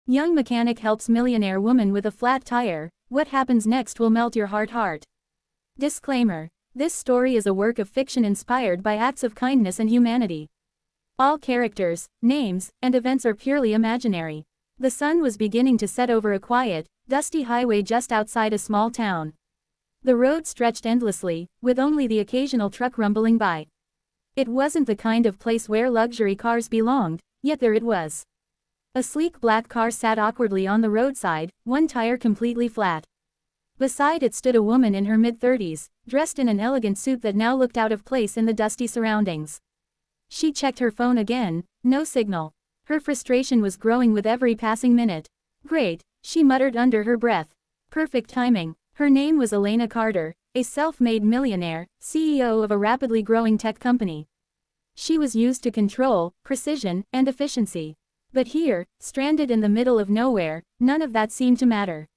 Young mechanic helps millionaire woman with a flat tire. What happens next will melt your heart. Disclaimer. This story is a work of fiction inspired by acts of kindness and humanity. All characters, names, and events are purely imaginary. The sun was beginning to set over a quiet, dusty highway just outside a small town. The road stretched endlessly, with only the occasional truck rumbling by. It wasn't the kind of place where luxury cars belonged, yet there it was. A sleek black car sat awkwardly on the roadside, one tire completely flat. Beside it stood a woman in her mid-30s, dressed in an elegant suit that now looked out of place in the dusty surroundings. She checked her phone again, no signal. Her frustration was growing with every passing minute. Great, she muttered under her breath. Perfect timing. Her name was Elena Carter, a self-made millionaire, CEO of a rapidly growing tech company. She was used to control, precision, and efficiency. But here, stranded in the middle of nowhere, none of that seemed to matter.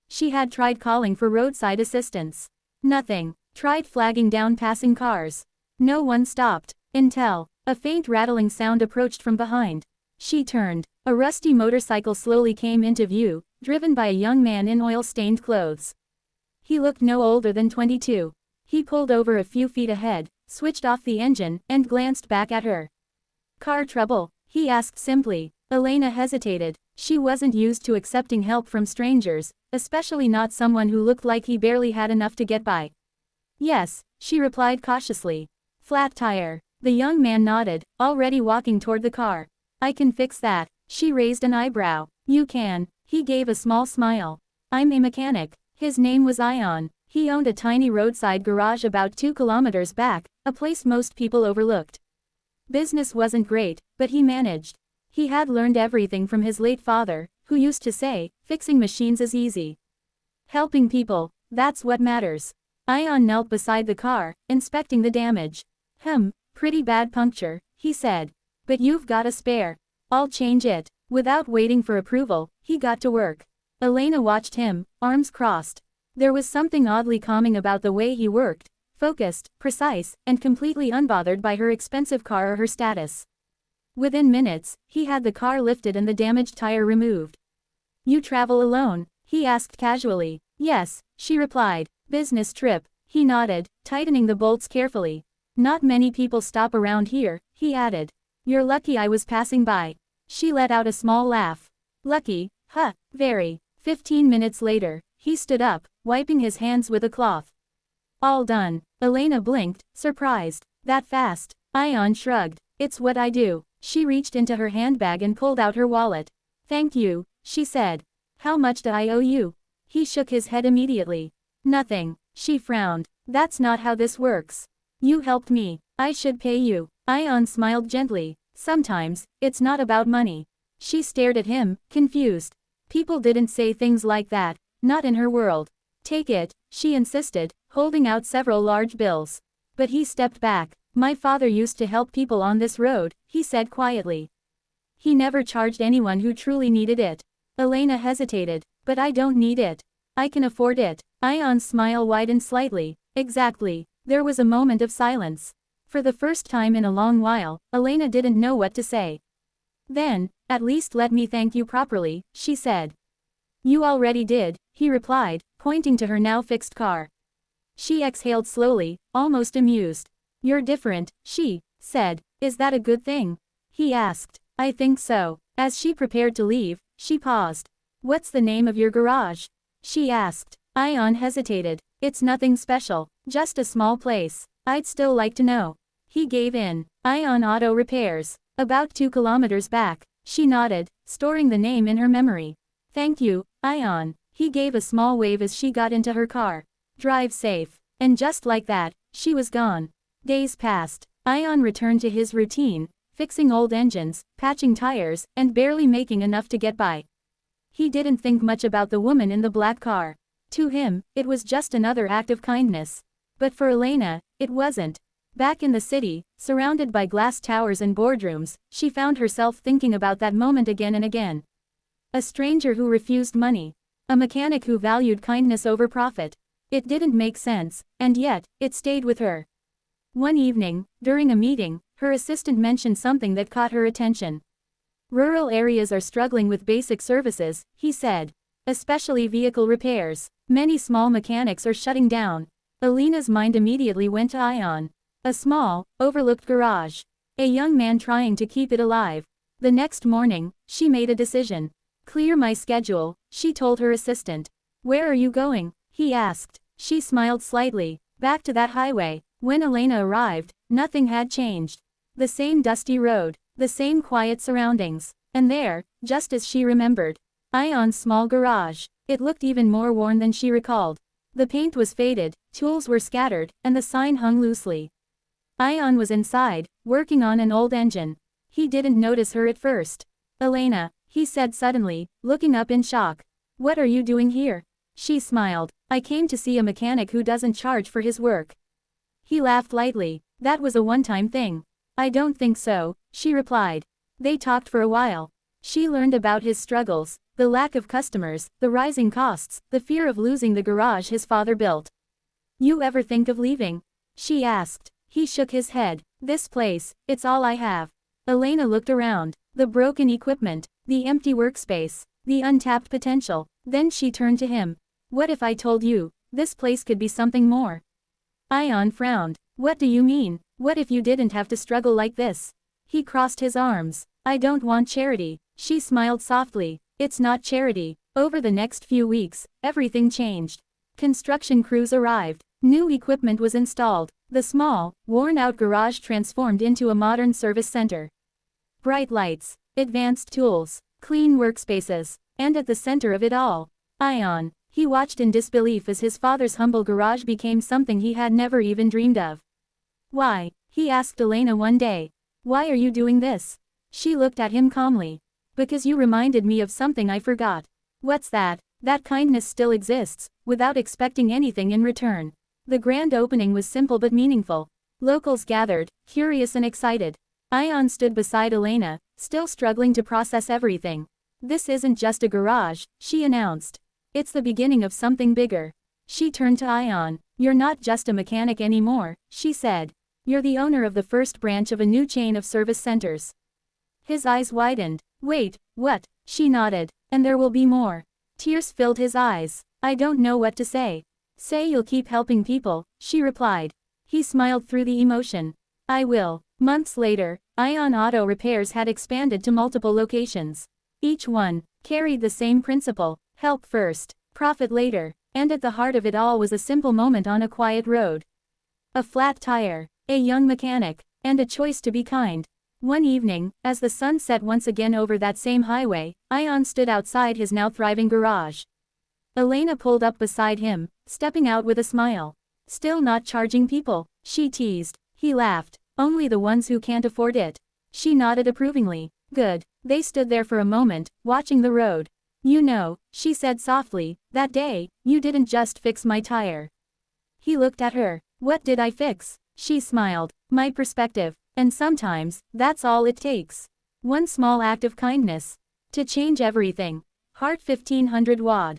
She had tried calling for roadside assistance. Nothing. Tried flagging down passing cars. No one stopped. Until a faint rattling sound approached from behind. She turned. A rusty motorcycle slowly came into view, driven by a young man in oil-stained clothes. He looked no older than 22. He pulled over a few feet ahead, switched off the engine, and glanced back at her. "Car trouble?" he asked simply. Elena hesitated. She wasn't used to accepting help from strangers, especially not someone who looked like he barely had enough to get by. "Yes," she replied cautiously. "Flat tire." The young man nodded, already walking toward the car. "I can fix that." She raised an eyebrow. "You can." He gave a small smile. "I'm a mechanic." His name was Ion. He owned a tiny roadside garage about 2 kilometers back, a place most people overlooked. Business wasn't great, but he managed. He had learned everything from his late father, who used to say, "Fixing machines is easy. Helping people, that's what matters." Ion knelt beside the car, inspecting the damage. Pretty bad puncture," he said. "But you've got a spare. I'll change it." Without waiting for approval, he got to work. Elena watched him, arms crossed. There was something oddly calming about the way he worked, focused, precise, and completely unbothered by her expensive car or her status. Within minutes, he had the car lifted and the damaged tire removed. "You travel alone?" he asked casually. "Yes," she replied. "Business trip." He nodded, tightening the bolts carefully. "Not many people stop around here," he added. "You're lucky I was passing by." She let out a small laugh. "Lucky? Huh, very." 15 minutes later, he stood up, wiping his hands with a cloth. "All done." Elena blinked, surprised. "That fast?" Ion shrugged. "It's what I do." She reached into her handbag and pulled out her wallet. "Thank you," she said. "How much do I owe you?" He shook his head immediately. "Nothing." She frowned. "That's not how this works. You helped me. I should pay you." Ion smiled gently. "Sometimes, it's not about money." She stared at him, confused. People didn't say things like that, not in her world. "Take it," she insisted, holding out several large bills. But he stepped back. "My father used to help people on this road," he said quietly. "He never charged anyone who truly needed it." Elena hesitated. "But I don't need it. I can afford it." Ion's smile widened slightly. "Exactly." There was a moment of silence. For the first time in a long while, Elena didn't know what to say. "Then, at least let me thank you properly," she said. "You already did," he replied, pointing to her now fixed car. She exhaled slowly, almost amused. "You're different," she said. "Is that a good thing?" he asked. "I think so." As she prepared to leave, she paused. "What's the name of your garage?" she asked. Ion hesitated. "It's nothing special, just a small place. I'd still like to know." He gave in. "Ion Auto Repairs. About 2 kilometers back." She nodded, storing the name in her memory. "Thank you, Ion." He gave a small wave as she got into her car. "Drive safe." And just like that, she was gone. Days passed. Ion returned to his routine, fixing old engines, patching tires, and barely making enough to get by. He didn't think much about the woman in the black car. To him, it was just another act of kindness. But for Elena, it wasn't. Back in the city, surrounded by glass towers and boardrooms, she found herself thinking about that moment again and again. A stranger who refused money. A mechanic who valued kindness over profit. It didn't make sense, and yet, it stayed with her. One evening, during a meeting, her assistant mentioned something that caught her attention. Rural areas are struggling with basic services, he said. Especially vehicle repairs. Many small mechanics are shutting down. Alina's mind immediately went to Ion. A small, overlooked garage. A young man trying to keep it alive. The next morning, she made a decision. Clear my schedule, she told her assistant. Where are you going? He asked. She smiled slightly. Back to that highway. When Elena arrived, nothing had changed. The same dusty road, the same quiet surroundings. And there, just as she remembered, Ion's small garage. It looked even more worn than she recalled. The paint was faded, tools were scattered, and the sign hung loosely. Ion was inside, working on an old engine. He didn't notice her at first. Elena, he said suddenly, looking up in shock. What are you doing here? She smiled. I came to see a mechanic who doesn't charge for his work. He laughed lightly. That was a one-time thing. I don't think so, she replied. They talked for a while. She learned about his struggles, the lack of customers, the rising costs, the fear of losing the garage his father built. You ever think of leaving? She asked. He shook his head. This place, it's all I have. Elena looked around. The broken equipment, the empty workspace, the untapped potential. Then she turned to him. What if I told you, this place could be something more? Ion frowned. What do you mean? What if you didn't have to struggle like this? He crossed his arms. I don't want charity. She smiled softly. It's not charity. Over the next few weeks, everything changed. Construction crews arrived. New equipment was installed. The small, worn-out garage transformed into a modern service center. Bright lights, advanced tools, clean workspaces, and at the center of it all, Ion. He watched in disbelief as his father's humble garage became something he had never even dreamed of. Why? He asked Elena one day. Why are you doing this? She looked at him calmly. Because you reminded me of something I forgot. What's that? That kindness still exists, without expecting anything in return. The grand opening was simple but meaningful. Locals gathered, curious and excited. Ion stood beside Elena, still struggling to process everything. This isn't just a garage, she announced. It's the beginning of something bigger. She turned to Ion. You're not just a mechanic anymore, she said. You're the owner of the first branch of a new chain of service centers. His eyes widened. Wait, what? She nodded. And there will be more. Tears filled his eyes. I don't know what to say. Say you'll keep helping people, she replied. He smiled through the emotion. I will. Months later, Ion Auto Repairs had expanded to multiple locations. Each one carried the same principle. Help first, profit later, and at the heart of it all was a simple moment on a quiet road. A flat tire, a young mechanic, and a choice to be kind. One evening, as the sun set once again over that same highway, Ion stood outside his now thriving garage. Elena pulled up beside him, stepping out with a smile. Still not charging people, she teased. He laughed. Only the ones who can't afford it. She nodded approvingly. Good. They stood there for a moment, watching the road. You know, she said softly, that day, you didn't just fix my tire. He looked at her. What did I fix? She smiled. My perspective. And sometimes, that's all it takes. One small act of kindness. To change everything. Heart 1500 WAD.